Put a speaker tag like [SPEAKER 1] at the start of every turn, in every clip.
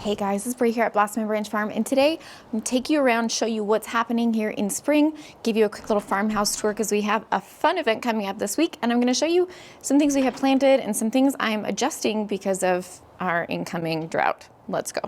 [SPEAKER 1] Hey guys, it's Bree here at Blossom and Branch Farm, and today I'm going to take you around, show you what's happening here in spring, give you a quick little farmhouse tour because we have a fun event coming up this week, and I'm going to show you some things we have planted and some things I'm adjusting because of our incoming drought. Let's go.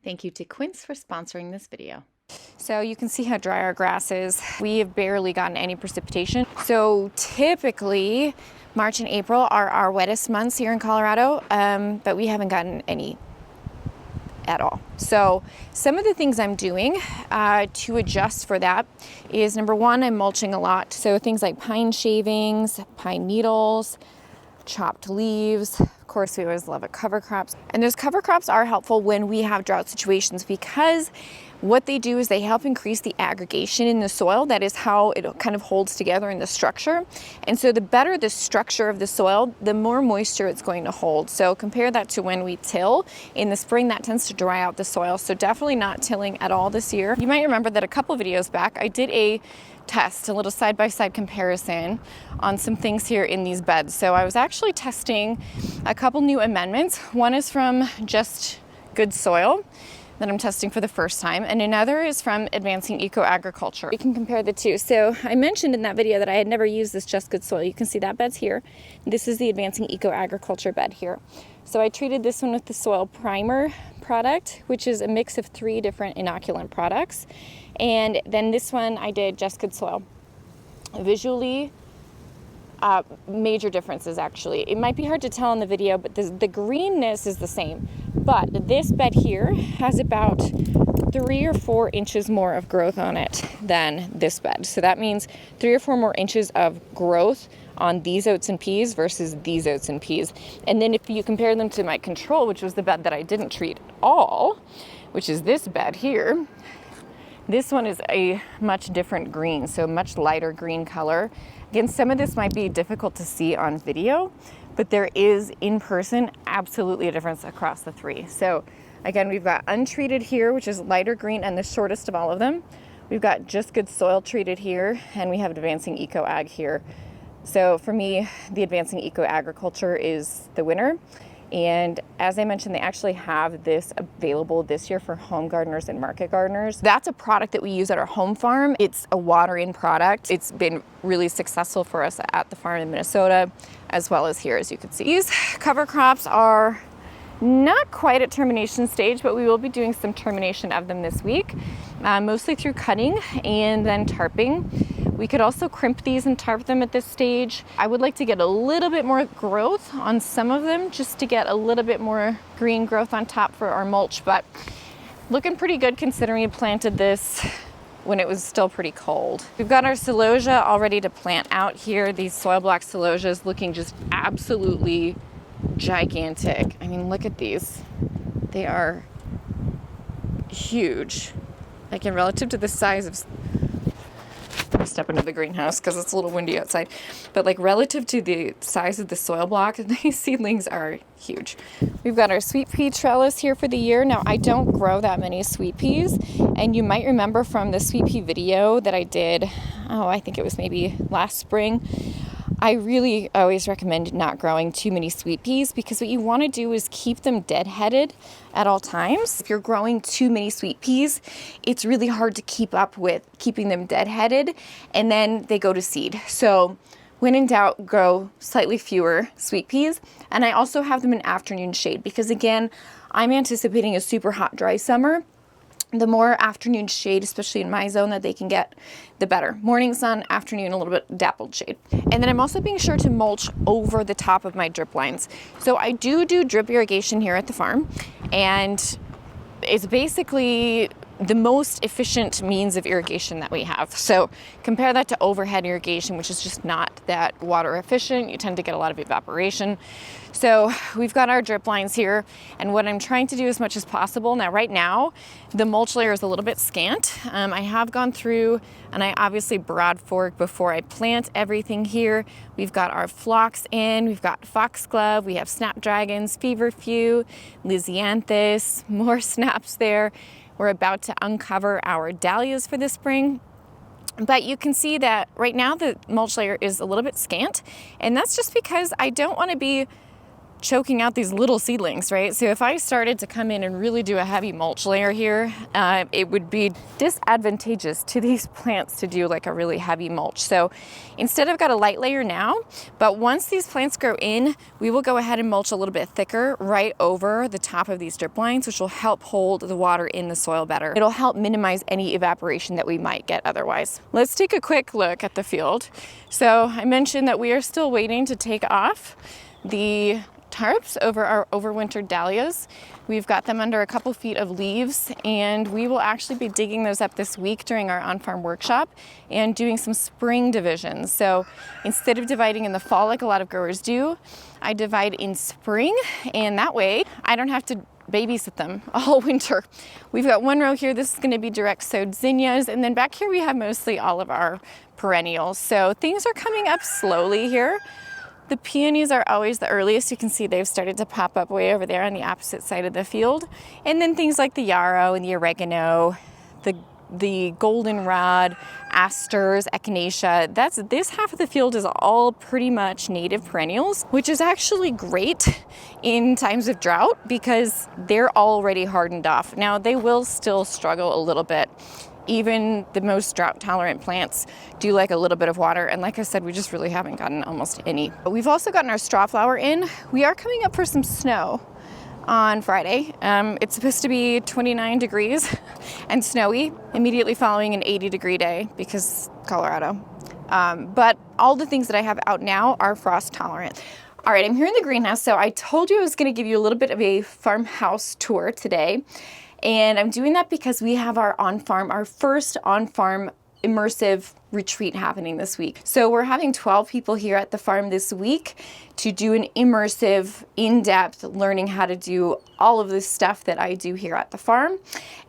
[SPEAKER 1] Thank you to Quince for sponsoring this video. So you can see how dry our grass is. We have barely gotten any precipitation. So typically March and April are our wettest months here in Colorado, but we haven't gotten any at all. So some of the things I'm doing to adjust for that is, number one, I'm mulching a lot. So things like pine shavings, pine needles, chopped leaves. Of course, we always love cover crops. And those cover crops are helpful when we have drought situations because what they do is they help increase the aggregation in the soil. That is how it kind of holds together in the structure. And so the better the structure of the soil, the more moisture it's going to hold. So compare that to when we till in the spring, that tends to dry out the soil. So definitely not tilling at all this year. You might remember that a couple videos back, I did a test, a little side-by-side comparison on some things here in these beds. So I was actually testing a couple new amendments. One is from Just Good Soil that I'm testing for the first time, and another is from Advancing Eco Agriculture. We can compare the two. So I mentioned in that video that I had never used this Just Good Soil. You can see that bed's here. This is the Advancing Eco Agriculture bed here. So I treated this one with the soil primer product, which is a mix of 3 different inoculant products. And then this one I did Just Good Soil. Visually, major differences actually. It might be hard to tell in the video, but the greenness is the same. But this bed here has about 3 or 4 inches more of growth on it than this bed. So that means 3 or 4 more inches of growth on these oats and peas versus these oats and peas. And then if you compare them to my control, which was the bed that I didn't treat at all, which is this bed here, this one is a much different green, so much lighter green color. Again, some of this might be difficult to see on video, but there is in person absolutely a difference across the 3. So again, we've got untreated here, which is lighter green and the shortest of all of them. We've got Just Good Soil treated here, and we have Advancing Eco Ag here. So for me, the Advancing Eco Agriculture is the winner. And as I mentioned, they actually have this available this year for home gardeners and market gardeners. That's a product that we use at our home farm. It's a water-in product. It's been really successful for us at the farm in Minnesota, as well as here, as you can see. These cover crops are not quite at termination stage, but we will be doing some termination of them this week, mostly through cutting and then tarping. We could also crimp these and tarp them at this stage. I would like to get a little bit more growth on some of them just to get a little bit more green growth on top for our mulch, but looking pretty good considering we planted this when it was still pretty cold. We've got our celosia all ready to plant out here. These soil block celosias looking just absolutely gigantic. I mean, look at these. They are huge. Like in relative to the size of, step into the greenhouse because it's a little windy outside, but like relative to the size of the soil block, these seedlings are huge. We've got our sweet pea trellis here for the year. Now, I don't grow that many sweet peas, and you might remember from the sweet pea video that I did, I think it was maybe last spring, I really always recommend not growing too many sweet peas because what you want to do is keep them deadheaded at all times. If you're growing too many sweet peas, it's really hard to keep up with keeping them deadheaded, and then they go to seed. So when in doubt, grow slightly fewer sweet peas. And I also have them in afternoon shade because, again, I'm anticipating a super hot, dry summer. The more afternoon shade, especially in my zone, that they can get, the better. Morning sun, afternoon, a little bit dappled shade. And then I'm also being sure to mulch over the top of my drip lines. So I do drip irrigation here at the farm, and it's basically the most efficient means of irrigation that we have. So compare that to overhead irrigation, which is just not that water efficient. You tend to get a lot of evaporation. So we've got our drip lines here, and what I'm trying to do as much as possible. Now, right now, the mulch layer is a little bit scant. I have gone through and I obviously broad fork before I plant everything here. We've got our phlox in, we've got foxglove, we have snapdragons, feverfew, lisianthus, more snaps there. We're about to uncover our dahlias for the spring. But you can see that right now the mulch layer is a little bit scant, and that's just because I don't want to be choking out these little seedlings, right? So if I started to come in and really do a heavy mulch layer here, it would be disadvantageous to these plants to do like a really heavy mulch. So instead I've got a light layer now, but once these plants grow in, we will go ahead and mulch a little bit thicker right over the top of these drip lines, which will help hold the water in the soil better. It'll help minimize any evaporation that we might get otherwise. Let's take a quick look at the field. So I mentioned that we are still waiting to take off the tarps over our overwintered dahlias. We've got them under a couple feet of leaves, and we will actually be digging those up this week during our on-farm workshop and doing some spring divisions. So instead of dividing in the fall like a lot of growers do, I divide in spring, and that way I don't have to babysit them all winter. We've got one row here. This is going to be direct sowed zinnias, and then back here we have mostly all of our perennials. So things are coming up slowly here. The peonies are always the earliest. You can see they've started to pop up way over there on the opposite side of the field. And then things like the yarrow and the oregano, the goldenrod, asters, echinacea. This half of the field is all pretty much native perennials, which is actually great in times of drought because they're already hardened off. Now they will still struggle a little bit. Even the most drought tolerant plants do like a little bit of water. And like I said, we just really haven't gotten almost any. But we've also gotten our straw flower in. We are coming up for some snow on Friday. It's supposed to be 29 degrees and snowy, immediately following an 80-degree day because Colorado. But all the things that I have out now are frost tolerant. All right, I'm here in the greenhouse. So I told you I was going to give you a little bit of a farmhouse tour today. And I'm doing that because we have our first on-farm immersive retreat happening this week. So we're having 12 people here at the farm this week to do an immersive, in-depth learning how to do all of this stuff that I do here at the farm.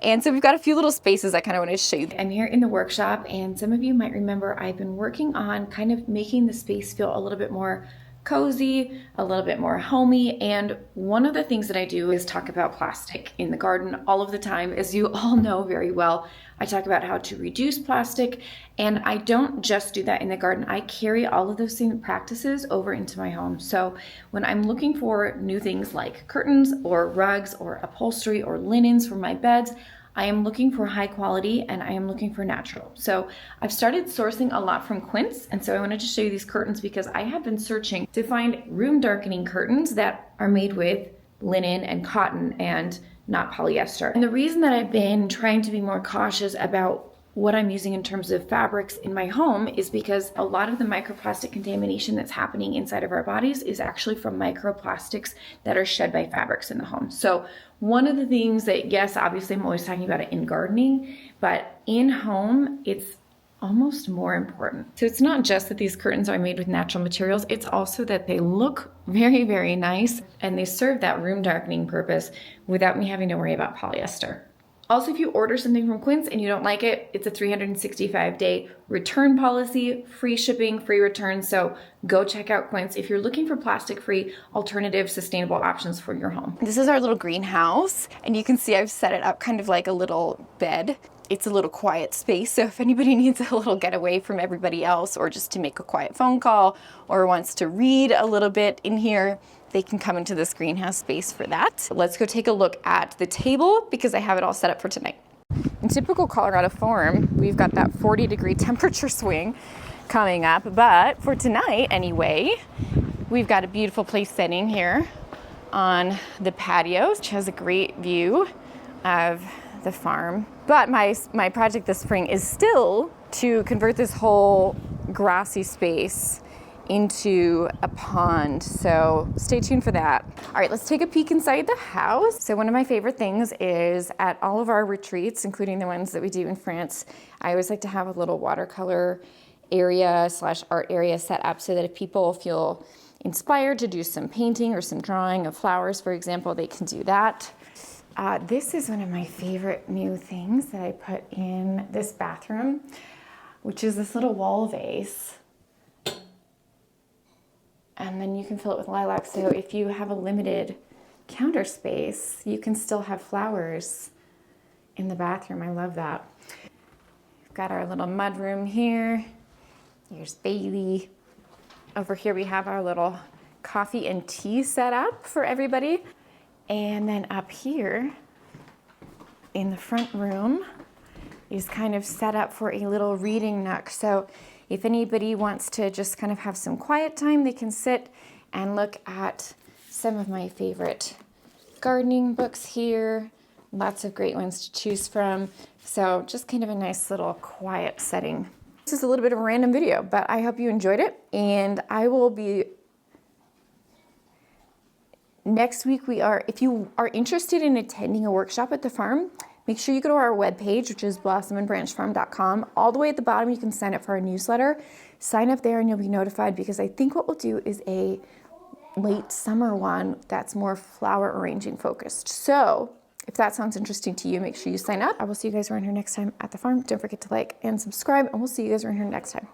[SPEAKER 1] And so we've got a few little spaces I kind of wanted to show you. I'm here in the workshop, and some of you might remember I've been working on kind of making the space feel a little bit more cozy, a little bit more homey. And one of the things that I do is talk about plastic in the garden all of the time. As you all know very well, I talk about how to reduce plastic, and I don't just do that in the garden. I carry all of those same practices over into my home. So when I'm looking for new things like curtains or rugs or upholstery or linens for my beds, I am looking for high quality and I am looking for natural. So I've started sourcing a lot from Quince, and so I wanted to show you these curtains because I have been searching to find room darkening curtains that are made with linen and cotton and not polyester. And the reason that I've been trying to be more cautious about what I'm using in terms of fabrics in my home is because a lot of the microplastic contamination that's happening inside of our bodies is actually from microplastics that are shed by fabrics in the home. So one of the things that, yes, obviously I'm always talking about it in gardening, but in home, it's almost more important. So it's not just that these curtains are made with natural materials, it's also that they look very, very nice and they serve that room darkening purpose without me having to worry about polyester. Also, if you order something from Quince and you don't like it, it's a 365-day return policy, free shipping, free returns. So go check out Quince if you're looking for plastic-free, alternative, sustainable options for your home. This is our little greenhouse, and you can see I've set it up kind of like a little bed. It's a little quiet space, so if anybody needs a little getaway from everybody else or just to make a quiet phone call or wants to read a little bit in here, they can come into this greenhouse space for that. Let's go take a look at the table because I have it all set up for tonight. In typical Colorado form, we've got that 40-degree temperature swing coming up, but for tonight anyway, we've got a beautiful place sitting here on the patio, which has a great view of the farm. But my project this spring is still to convert this whole grassy space into a pond, so stay tuned for that. All right, let's take a peek inside the house. So one of my favorite things is at all of our retreats, including the ones that we do in France, I always like to have a little watercolor area / art area set up so that if people feel inspired to do some painting or some drawing of flowers, for example, they can do that. This is one of my favorite new things that I put in this bathroom, which is this little wall vase. And then you can fill it with lilac. So if you have a limited counter space, you can still have flowers in the bathroom. I love that. We've got our little mud room here. Here's Bailey. Over here we have our little coffee and tea set up for everybody. And then up here in the front room is kind of set up for a little reading nook. So if anybody wants to just kind of have some quiet time, they can sit and look at some of my favorite gardening books here. Lots of great ones to choose from. So just kind of a nice little quiet setting. This is a little bit of a random video, but I hope you enjoyed it. And I will be, next week if you are interested in attending a workshop at the farm, make sure you go to our webpage, which is blossomandbranchfarm.com. All the way at the bottom, you can sign up for our newsletter. Sign up there and you'll be notified, because I think what we'll do is a late summer one that's more flower arranging focused. So if that sounds interesting to you, make sure you sign up. I will see you guys around here next time at the farm. Don't forget to like and subscribe, and we'll see you guys around here next time.